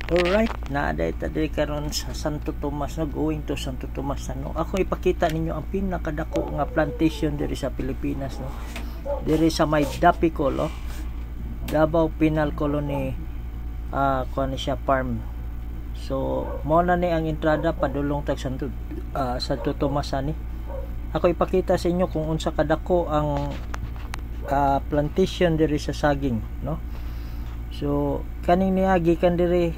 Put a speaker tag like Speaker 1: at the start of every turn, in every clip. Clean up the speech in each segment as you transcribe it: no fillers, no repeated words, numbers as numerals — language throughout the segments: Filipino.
Speaker 1: Alright, naaday ta diri karon sa Santo Tomas, no, going to Santo Tomas, no. Ako ipakita ninyo ang pinakadako nga plantation diri sa Pilipinas, no. Diri sa may Dapico, no. Davao Penal Colony kuan siya farm. So mo na ni ang entrada padulong tag Santo Tomas ani. Ako ipakita sa inyo kung unsa kadako ang plantation diri sa saging, no. So kaning niagi kan diri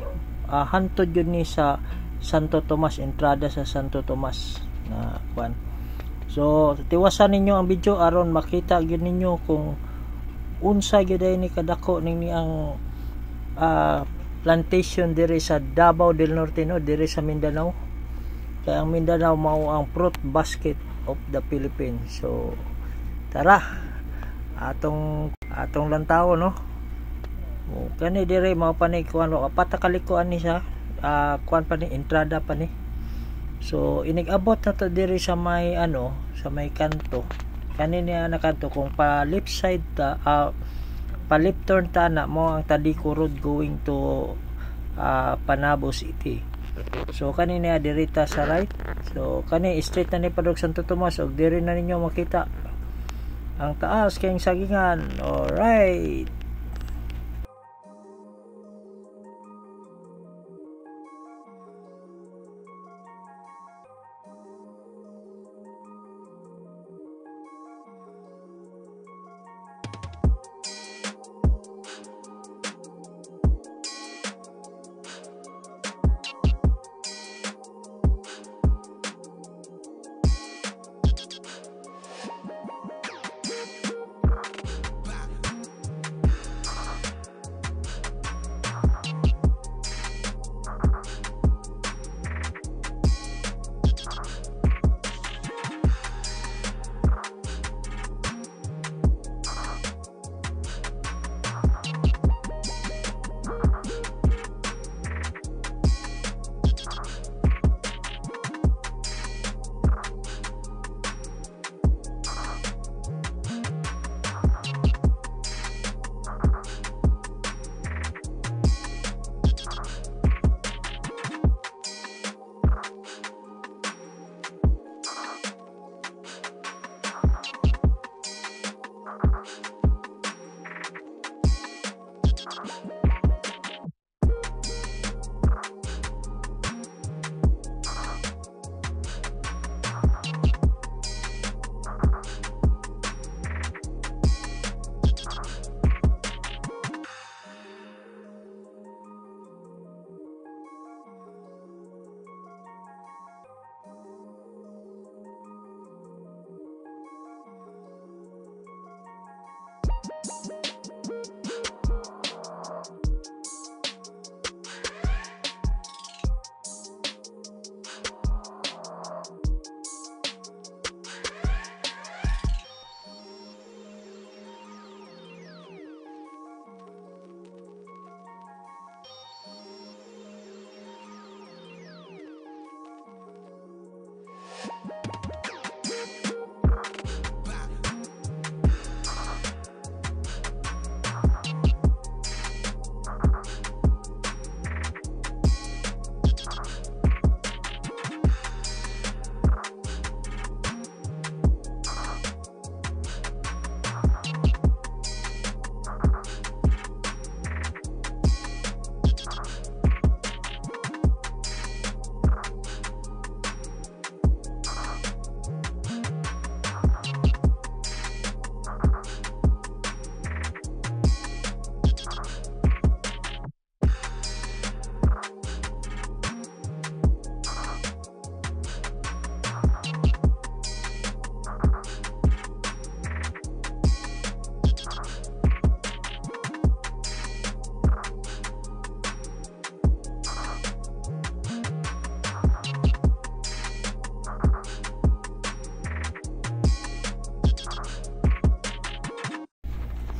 Speaker 1: hantod yun ni sa Santo Tomas, entrada sa Santo Tomas na kuan. So tiwasan ninyo ang video aron makita gyud ninyo kung unsa gyud ni kadako ning ang plantation diri sa Davao del Norte, no, diri sa Mindanao. Kaya ang Mindanao mao ang fruit basket of the Philippines. So tara atong lantaw, no. Kani dire mao pa ni kuan patakaliku ni siya kuan pa ni entrada pa ni. So inig-abot na to dire sa may sa may kanto. Kani niya na kanto kung pa left side ta pa left turn ta na mo ang Tadico Road going to Panabo City. So kani niya dire ta sa right. So kani straight na ni padung Santo Tomas og dire na ninyo makita ang taas kayong sagingan. Alright.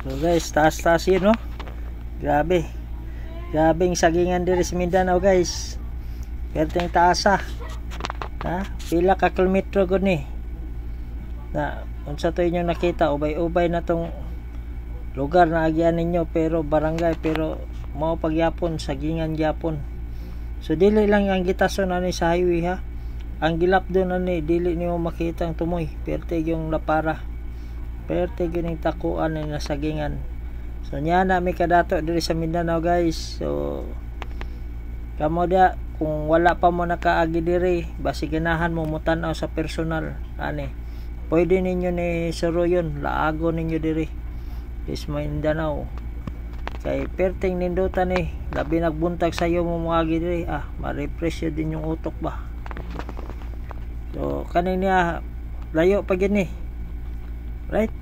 Speaker 1: So guys, taas-taas yun, no? Grabe ang sagingan diri sa Mindanao, guys. Perteng taas pila ka kilometro gud ni na unsa to inyo nakita, ubay-ubay na tong lugar na agyan ninyo, pero barangay, pero mao pagyapon sagingan gyapon. So dili lang ang gitason ani sa highway ha. Ang gilap doon ani dili niyo makita ang tumoy, pertig yung lapara. Pertig yung takuan ni nasagingan. So niya na may kadato diri sa Mindanao guys. So kamo dia kung wala pa mo nakaagi diri, basi ganahan mo mutanaw sa personal ani. Pwede ninyo ni suruyon, laago ninyo diri. Is Mindanao. Kay perting nindutan labi nagbuntag sa iyo mo moagi diri, ma-refresh din yung utok ba. So kanina layo pa gini. Right?